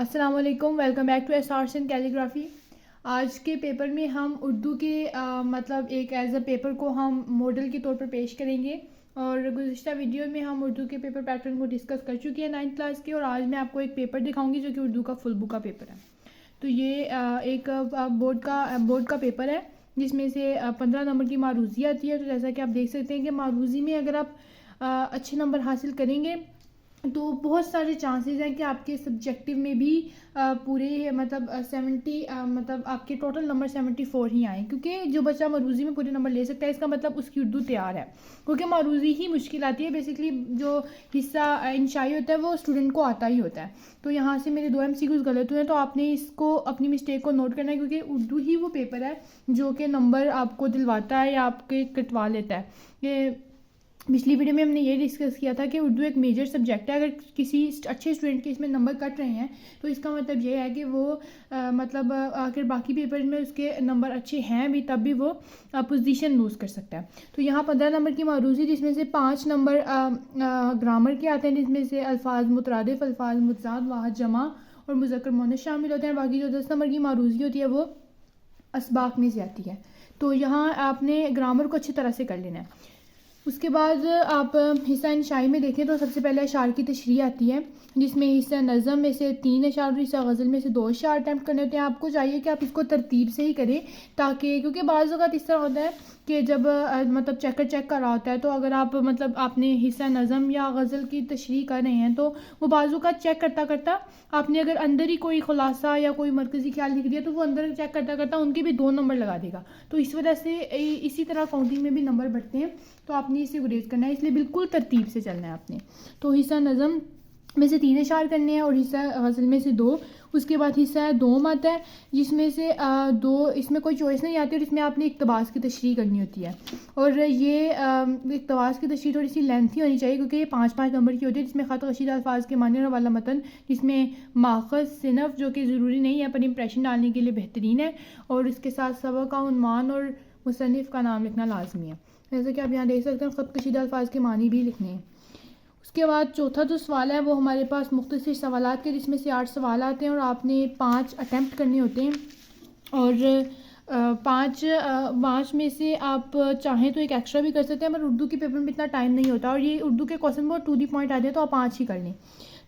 अस्सलाम वालेकुम, welcome back to ace in calligraphy. आज के पेपर में हम उर्दू के मतलब एक एज अ पेपर को हम मॉडल के तौर पर पेश करेंगे। और गुज़िश्ता वीडियो में हम उर्दू के पेपर पैटर्न को डिस्कस कर चुके हैं 9th क्लास के, और आज मैं आपको एक पेपर दिखाऊंगी जो कि उर्दू का फुल बुक का पेपर है। तो ये एक बोर्ड का पेपर है जिसमें से 15 नंबर की मारूजी आती है। तो जैसा कि आप देख सकते हैं कि मारूजी में अगर आप अच्छे नंबर हासिल करेंगे तो बहुत सारे चांसेस हैं कि आपके सब्जेक्टिव में भी पूरे मतलब 70 मतलब आपके टोटल नंबर 74 ही आए, क्योंकि जो बच्चा मारूजी में पूरे नंबर ले सकता है इसका मतलब उसकी उर्दू तैयार है। क्योंकि मारूजी ही मुश्किल आती है, बेसिकली जो हिस्सा इंशाई होता है वो स्टूडेंट को आता ही होता है। तो यहाँ से मेरे 2 MCQs गलत हुए हैं, तो आपने इसको अपनी मिस्टेक को नोट करना है, क्योंकि उर्दू ही वो पेपर है जो कि नंबर आपको दिलवाता है या आपके कटवा लेता है। ये पिछली वीडियो में हमने ये डिस्कस किया था कि उर्दू एक मेजर सब्जेक्ट है। अगर किसी अच्छे स्टूडेंट के इसमें नंबर कट रहे हैं तो इसका मतलब ये है कि वो मतलब अगर बाकी पेपर में उसके नंबर अच्छे हैं भी तब भी वो पोजीशन लूज़ कर सकता है। तो यहाँ 15 नंबर की मारूजी, जिसमें से 5 नंबर ग्रामर के आते हैं, जिसमें से अल्फाज मुतरादिफ, अल्फाज मुतजाद, वाहिद जमा और मुज़क्कर मुअन्नस शामिल होते हैं। बाकी जो 10 नंबर की मारूजी होती है वो असबाक में से आती है। तो यहाँ आपने ग्रामर को अच्छी तरह से कर लेना है। उसके बाद आप हिस्सा इंशाई में देखें तो सबसे पहले अशार की तशरीह आती है, जिसमें हिस्सा नज़म में से 3 अशार और हिस्सा गज़ल में से 2 अशार अटैम्प्ट करने होते हैं। आपको चाहिए कि आप इसको तरतीब से ही करें, ताकि क्योंकि बाज़ वक़्त इस तरह होता है कि जब मतलब चेक कर रहा होता है, तो अगर आप मतलब आपने हिस्सा नज़म या गज़ल की तशरीह कर रहे हैं तो वो बाज़ वक़्त चेक करता करता आपने अगर अंदर ही कोई खुलासा या कोई मरकज़ी ख्याल लिख दिया तो वो अंदर चेक करता करता उनके भी 2 नंबर लगा देगा। तो इस वजह से इसी तरह काउंटिंग में भी नंबर बढ़ते हैं, तो आपने इसे गुरेज करना है, इसलिए बिल्कुल तरतीब से चलना है आपने। तो हिस्सा नज़म में से 3 अशार करने हैं और हिस्सा गज़ल में से 2। उसके बाद हिस्सा दोम आता है, जिसमें से 2 इसमें कोई चॉइस नहीं आती और इसमें आपने इक़्तिबास की तशरीह करनी होती है। और ये इक़्तिबास की तशरीह थोड़ी सी लेंथी होनी चाहिए, क्योंकि ये 5-5 नंबर की होती है, जिसमें ख़त कशीदा अल्फाज के माने वाला मतन, जिसमें माख़ज़ सिनफ़ जो कि ज़रूरी नहीं है पर इंप्रेशन डालने के लिए बेहतरीन है, और इसके साथ सबक का उन्वान और मुसन्निफ़ का नाम लिखना लाजमी है। जैसे कि आप यहाँ देख सकते हैं ख़त कशीदा अल्फाज के मानी भी लिखने हैं। उसके बाद चौथा जो सवाल है वो हमारे पास मुख्तसर सवालात के, जिसमें से 8 सवाल आते हैं और आपने 5 अटैम्प्ट करने होते हैं। और 5 में से आप चाहें तो एक एक्स्ट्रा भी कर सकते हैं, पर उर्दू के पेपर में इतना टाइम नहीं होता और ये उर्दू के क्वेश्चन बहुत टू दी पॉइंट आते हैं, तो आप 5 ही कर लें।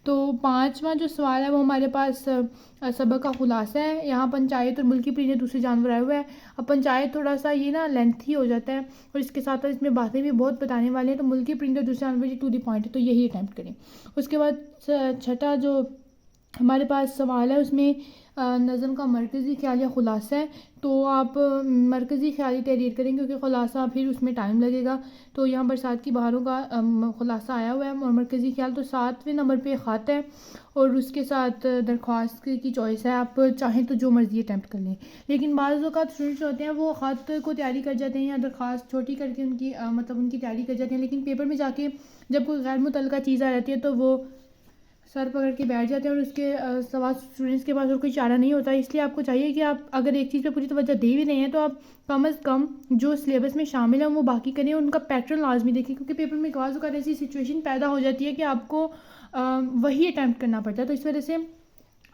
तो 5वां जो सवाल है वो हमारे पास सबक का खुलासा है। यहाँ पंचायत और मुल्की परिंदे दूसरे जानवर आए हुए हैं। अब पंचायत थोड़ा सा ये ना लेंथी हो जाता है और इसके साथ इसमें बातें भी बहुत बताने वाले हैं, तो मुल्की परिंदे दूसरे जानवर ये टू दी पॉइंट है, तो यही अटैम्प्ट करें। उसके बाद छठा जो हमारे पास सवाल है उसमें नज़म का मरकज़ी ख्याल या खुलासा है, तो आप मरकज़ी ख्याल ही तहरीर करें, क्योंकि खुलासा फिर उसमें टाइम लगेगा। तो यहाँ बरसात की बहारों का खुलासा आया हुआ है और मरकज़ी ख्याल तो 7वें नंबर पे ख़त है और उसके साथ दरख्वास्त की चॉइस है, आप चाहें तो जो मर्ज़ी अटैम्प्ट कर लें। लेकिन बाज़ वक़्त स्टूडेंट्स होते हैं वो ख़त को तैयारी कर जाते हैं या दरख्वास्त छोटी करके उनकी मतलब उनकी तैयारी कर जाते हैं, लेकिन पेपर में जाके जब कोई गैर मुतल्लका चीज़ आ जाती है तो वो सर पकड़ के बैठ जाते हैं और उसके सवाल स्टूडेंट्स के पास और कोई चारा नहीं होता। इसलिए आपको चाहिए कि आप अगर एक चीज़ पे पूरी तवज्जो दे भी रहे हैं तो आप कम अज़ कम जो सिलेबस में शामिल है वो बाकी करें, उनका पैटर्न लाजमी देखें, क्योंकि पेपर में बाज़ वक़्त ऐसी सिचुएशन पैदा हो जाती है कि आपको वही अटैम्प्ट करना पड़ता है। तो इस वजह से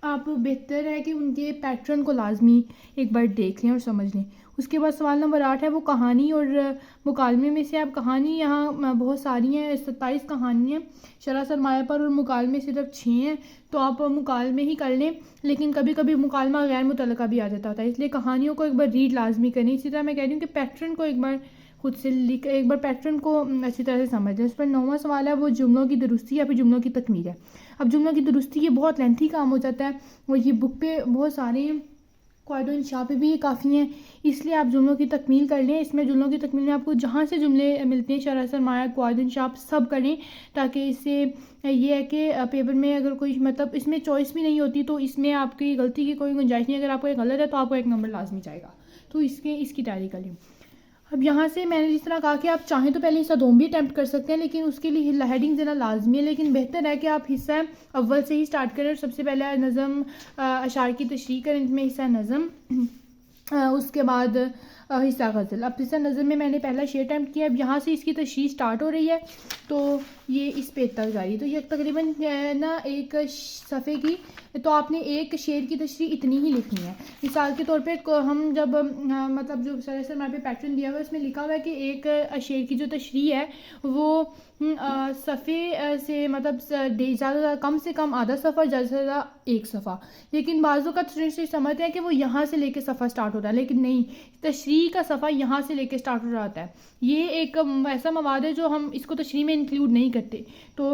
आप बेहतर है कि उनके पैटर्न को लाजमी एक बार देख लें और समझ लें। उसके बाद सवाल नंबर 8 है वो कहानी और मुकालमे में से आप कहानी यहाँ बहुत सारी हैं, 27 कहानी हैं। शरह सरमाया पर और मुकालमे सिर्फ 6 हैं, तो आप मुकालमे ही कर लें, लेकिन कभी कभी मुकालमा गैर मुतल्लका भी आ जाता होता है, इसलिए कहानियों को एक बार रीड लाजमी करें। इसी तरह मैं कह रही हूँ कि पैटर्न को एक बार खुद से लिख, एक बार पैटर्न को अच्छी तरह से समझ लें। उस पर 9वां सवाल है वो जुमलों की दुरुस्ती या फिर जुमलों की तकमील है। अब जुमलों की दुरुस्ती ये बहुत लेंथी काम हो जाता है और ये बुक पे बहुत सारे हैं, क्वाइडो इंशा पे भी ये काफ़ी हैं, इसलिए आप जुमलों की तकमील कर लें। इसमें जुमलों की तकमील में आपको जहाँ से जुमले मिलते हैं शरह सरमाया क्वाइडो इंशा सब करें, ताकि इससे ये है कि पेपर में अगर कोई मतलब इसमें चॉइस भी नहीं होती तो इसमें आपकी गलती की कोई गुंजाइश नहीं। अगर आपको एक गलत है तो आपको 1 नंबर लाजमी जाएगा, तो इसकी तैयारी कर लें। अब यहाँ से मैंने जिस तरह कहा कि आप चाहें तो पहले हिस्सा दोम भी अटैम्प्ट कर सकते हैं, लेकिन उसके लिए हेडिंग देना लाजमी है, लेकिन बेहतर है कि आप हिस्सा अव्वल से ही स्टार्ट करें और सबसे पहले नज़म अशार की तशरीह करें, इनमें हिस्सा नज़म। उसके बाद हिस्सा गज़ल। अब हिस्सा नज़र में मैंने पहला शेर अटैम्प्ट किया। अब यहाँ से इसकी तशरीह स्टार्ट हो रही है तो ये इस पेज तक जा रही है। तो ये तकरीबन ना एक सफ़े की, तो आपने एक शेर की तशरीह इतनी ही लिखनी है। मिसाल के तौर पे हम जब मतलब जो सर हमारे पे पैटर्न दिया हुआ है उसमें लिखा हुआ है कि एक शेर की जो तशरीह है वो सफ़े से मतलब ज़्यादा कम से कम आधा सफ़ा, ज़्यादा से ज़्यादा एक सफ़ा। लेकिन बाज़ों का तशरीह समझते हैं कि वो यहाँ से लेके सफ़ा स्टार्ट होता है, लेकिन नहीं, तशरीह का सफ़ा यहाँ से लेके स्टार्ट हो जाता है। ये एक ऐसा मवाद है जो हम इसको तशरीह में इंक्लूड नहीं करते। तो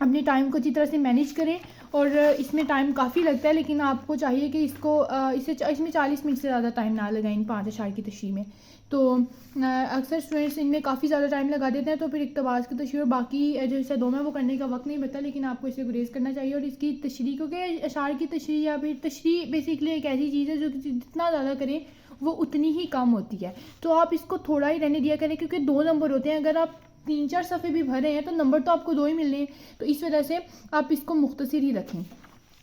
अपने टाइम को अच्छी तरह से मैनेज करें, और इसमें टाइम काफ़ी लगता है, लेकिन आपको चाहिए कि इसमें 40 मिनट से ज़्यादा टाइम ना लगाएं इन 5 अशार की तशरीह में। तो अक्सर स्टूडेंट्स इनमें काफ़ी ज़्यादा टाइम लगा देते हैं, तो फिर इक़्तिबास की तशरीह और बाकी जो हिस्सा दो में वो करने का वक्त नहीं बचता। लेकिन आपको इसे गुरेज करना चाहिए। और इसकी तशरीह, क्योंकि अशार की तशरीह या फिर तशरीह बेसिकली एक ऐसी चीज़ है जो जितना ज़्यादा करें वो उतनी ही कम होती है। तो आप इसको थोड़ा ही रहने दिया करें, क्योंकि 2 नंबर होते हैं। अगर आप 3-4 सफ़े भी भरे हैं तो नंबर तो आपको 2 ही मिलने हैं। तो इस वजह से आप इसको मुख्तसर ही रखें।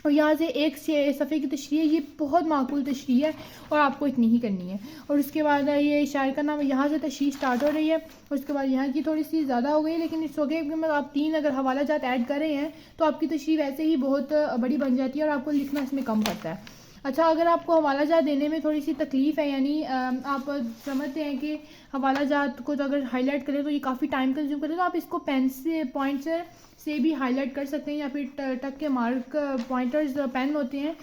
और यहाँ से एक सफ़े की तशरीह, ये बहुत माकूल तशरीह है और आपको इतनी ही करनी है। और उसके बाद ये शायर का नाम, यहाँ से तशरीह स्टार्ट हो रही है। और उसके बाद यहाँ की थोड़ी सी ज़्यादा हो गई, लेकिन इट्स ओके, क्योंकि मतलब आप 3 अगर हवाला जात ऐड कर रहे हैं तो आपकी तशरीह वैसे ही बहुत बड़ी बन जाती है और आपको लिखना इसमें कम पड़ता है। अच्छा, अगर आपको हवाला जात देने में थोड़ी सी तकलीफ़ है, यानी आप समझते हैं कि हवाला जात को तो अगर हाईलाइट करें तो ये काफ़ी टाइम कंज्यूम करे, तो आप इसको पेन से पॉइंट से भी हाईलाइट कर सकते हैं, या फिर टक के मार्क पॉइंटर्स पेन होते हैं,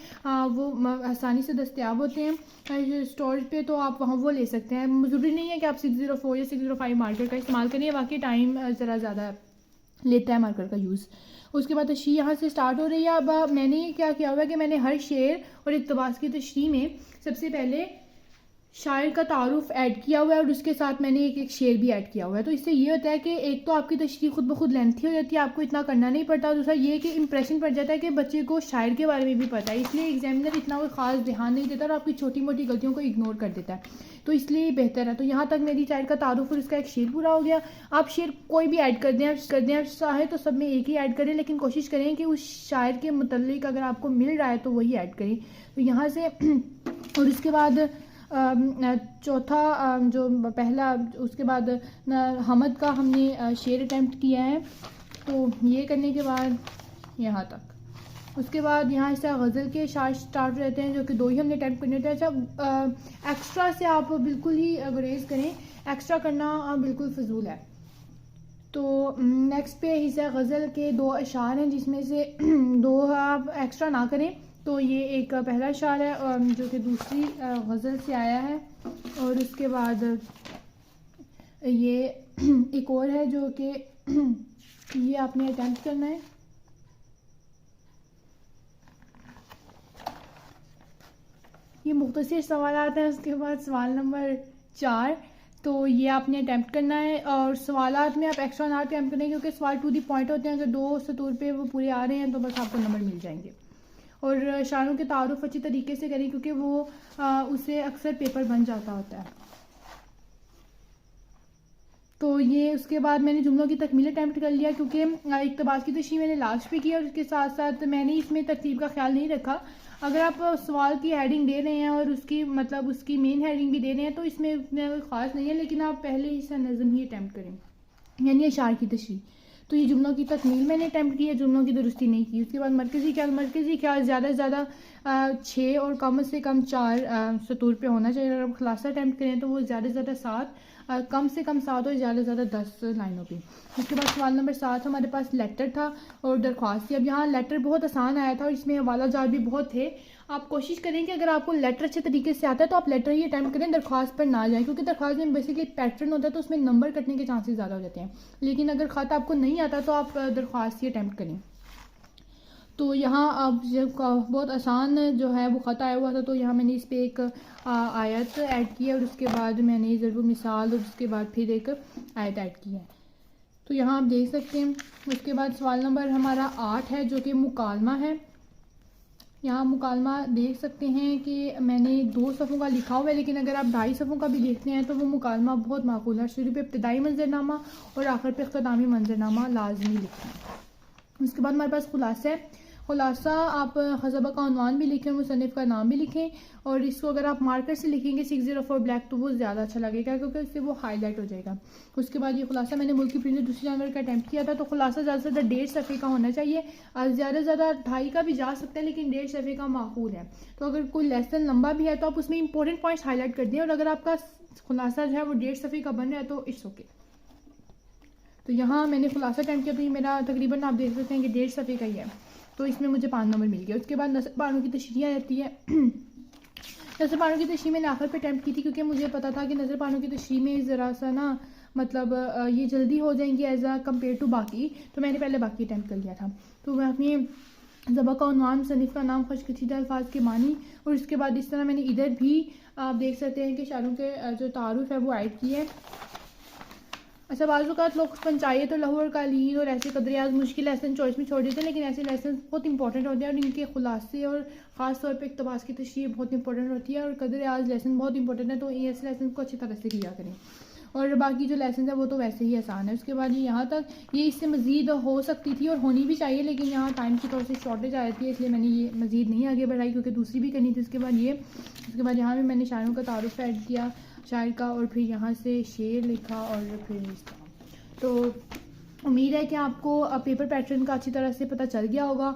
वो आसानी से दस्तयाब होते हैं स्टोर पे, तो आप वहाँ वो ले सकते हैं। ज़रूरी नहीं है कि आप 604 या 605 मार्कर का इस्तेमाल करें, वाकई टाइम ज़रा ज़्यादा लेता है मार्कर का यूज़। उसके बाद तशरीह यहाँ से स्टार्ट हो रही है। अब मैंने क्या किया हुआ है कि मैंने हर शेर और इक़्तिबास की तशरीह में सबसे पहले शायर का तारुफ ऐड किया हुआ है, और उसके साथ मैंने एक शेर भी ऐड किया हुआ है। तो इससे ये होता है कि एक तो आपकी तशरीह खुद ब खुद लेंथी हो जाती है, आपको इतना करना नहीं पड़ता। और दूसरा ये कि इंप्रेशन पड़ जाता है कि बच्चे को शायर के बारे में भी पता है, इसलिए एग्जामिनर इतना कोई ख़ास ध्यान नहीं देता और आपकी छोटी मोटी गलतियों को इग्नोर कर देता है। तो इसलिए बेहतर है। तो यहाँ तक मेरी शायर का तारुफ और उसका एक शेर पूरा हो गया। आप शेर कोई भी ऐड कर दें चाहे तो सब में एक ही ऐड करें, लेकिन कोशिश करें कि उस शायर के मुतल्लिक अगर आपको मिल रहा है तो वही ऐड करें। तो यहाँ से और उसके बाद चौथा जो पहला, उसके बाद हमद का हमने शेर अटैम्प्ट किया है। तो ये करने के बाद यहाँ तक, उसके बाद यहाँ से गज़ल के शार स्टार्ट रहते हैं, जो कि 2 ही हमने अटैम्प्ट करने थे। अच्छा, एक्स्ट्रा से आप बिल्कुल ही गुरेज करें, एक्स्ट्रा करना बिल्कुल फजूल है। तो नेक्स्ट पे हिस्सा गज़ल के 2 अशार हैं, जिसमें से 2 आप एक्स्ट्रा ना करें। तो ये एक पहला अशार है जो कि दूसरी गज़ल से आया है, और उसके बाद ये एक और है जो कि ये आपने अटैम्प्ट करना है। ये मुख्तसर सवाल आते हैं। उसके बाद सवाल नंबर 4, तो ये आपने अटैम्प्ट करना है। और सवालात में आप एक्स्ट्रा ना अटैम्प्ट करें, क्योंकि सवाल टू दी पॉइंट होते हैं। अगर 2 सतूर पे वो पूरे आ रहे हैं तो बस आपको नंबर मिल जाएंगे। और शायरों के तारुफ अच्छी तरीके से करें, क्योंकि वो उससे अक्सर पेपर बन जाता होता है। तो ये उसके बाद मैंने जुमलों की तकमील अटैम्प्ट कर लिया, क्योंकि इक़्तिबास की तशरीह मैंने लास्ट पे किया, और उसके साथ साथ मैंने इसमें तरतीब का ख्याल नहीं रखा। अगर आप सवाल की हेडिंग दे रहे हैं और उसकी मतलब उसकी मेन हेडिंग भी दे रहे हैं तो इसमें उतना कोई ख़ास नहीं है, लेकिन आप पहले हिस्सा नज़म ही अटैम्प्ट करें, यानी अशार की तशरीह। तो ये जुमलों की तकमील मैंने अटैम्प्ट की है, जुमलों की दुरुस्ती नहीं की। उसके बाद मरकज़ी ख्याल ज़्यादा से ज़्यादा 6 और कम से कम 4 सतूर पे होना चाहिए। अगर आप खुलासा अटैम्प्ट करें तो वो ज़्यादा से ज़्यादा 7, कम से कम 7 और ज़्यादा से ज़्यादा 10 लाइनों पे। उसके बाद सवाल नंबर 7 हमारे पास लेटर था और दरख्वास्त थी। अब यहाँ लेटर बहुत आसान आया था और इसमें हवाला जार भी बहुत थे। आप कोशिश करें कि अगर आपको लेटर अच्छे तरीके से आता है तो आप लेटर ही अटैम्प्ट करें, दरख्वास्त पर ना जाएं, क्योंकि दरख्वास्त में बेसिकली पैटर्न होता है तो उसमें नंबर कटने के चांसेस ज़्यादा हो जाते हैं। लेकिन अगर ख़त आपको नहीं आता तो आप दरख्वास्त ही अटैम्प्ट करें। तो यहाँ अब जब बहुत आसान जो है वो ख़त आया हुआ था, तो यहाँ मैंने इस पर एक आयत ऐड की है और उसके बाद मैंने ज़रूर मिसाल और उसके बाद फिर एक आयत ऐड की है। तो यहाँ आप देख सकते हैं। उसके बाद सवाल नंबर हमारा 8 है जो कि मुकालमा है। यहाँ मुकालमा देख सकते हैं कि मैंने 2 सफ़ों का लिखा हुआ है, लेकिन अगर आप 2.5 सफ़ों का भी देखते हैं तो वो मुकालमा बहुत माकूल है। शुरू पे इब्तदाई मंजरनामा और आखिर पे इख्तितामी मंजरनामा लाजमी लिखना है। उसके बाद हमारे पास खुलासा है। खुलासा आप ख़ज़ाबा का उन्वान भी लिखें, मुसन्निफ़ का नाम भी लिखें, और इसको अगर आप मार्कर से लिखेंगे 604 ब्लैक तो वो ज़्यादा अच्छा लगेगा क्योंकि उससे वो हाईलाइट हो जाएगा। उसके बाद ये खुलासा मैंने मुल्क की प्रिंट दूसरी जानवर का अटैम्प्ट किया था, तो खुलासा ज़्यादा से ज़्यादा 1.5 सफ़े का होना चाहिए। ज़्यादा से ज़्यादा 2.5 का भी जा सकता है, लेकिन 1.5 सफ़े का माकूल है। तो अगर कोई लेसन लंबा भी है तो आप उसमें इंपॉर्टेंट पॉइंट्स हाईलाइट कर दें, और अगर आपका खुलासा जो है वो 1.5 सफ़े का बन रहा है तो इट्स ओके। तो यहाँ मैंने खुलासा अटैम्प्ट किया, तो ये मेरा तकरीबन आप देख सकते हैं कि 1.5 सफ़े का ही है, तो इसमें मुझे 5 नंबर मिल गया। उसके बाद नस्ल पारों की तशरीह रहती है। नस्ल पारों की तशरीह मैंने आखिर पे अटैम्प्ट की थी क्योंकि मुझे पता था कि नस्ल पारों की तशरीह में ज़रा सा ना मतलब ये जल्दी हो जाएंगी एज आ कम्पेयर टू बाकी, तो मैंने पहले बाकी अटैम्प्ट कर लिया था। तो मैं अपनी ज़बा का उन्वान, मुसन्निफ़ का नाम, खुशकशीदा अल्फाज के मानी, और उसके बाद इस तरह मैंने इधर भी आप देख सकते हैं कि शायरों के जो तारुफ है वो ऐड किए। अच्छा, बाज़ औक़ात लोग पंचायत और लहू और कालीन और ऐसे कदरियाज मुश्किल लेसन चॉइस में छोड़ देते हैं, लेकिन ऐसे लेसन बहुत इंपॉर्टेंट होते हैं और इनके खुलासे और ख़ास तौर पे इक़्तिबास की तशरीह बहुत इंपॉर्टेंट होती है, और कदरियाज लेसन बहुत इंपॉर्टेंट है, तो ये ऐसे लेसन को अच्छी तरह से किया करें। और बाकी जो लेसन है वो तो वैसे ही आसान है। उसके बाद ये यहाँ तक, ये इससे मज़ीद हो सकती थी और होनी भी चाहिए, लेकिन यहाँ टाइम की तौर से शॉर्टेज आ जाती है, इसलिए मैंने ये मज़ीद नहीं आगे बढ़ाई क्योंकि दूसरी भी करनी थी। उसके बाद यहाँ भी मैंने शायरों का तारुफ ऐड किया शायर का, और फिर यहाँ से शेर लिखा, और फिर इसका। तो उम्मीद है कि आपको पेपर पैटर्न का अच्छी तरह से पता चल गया होगा।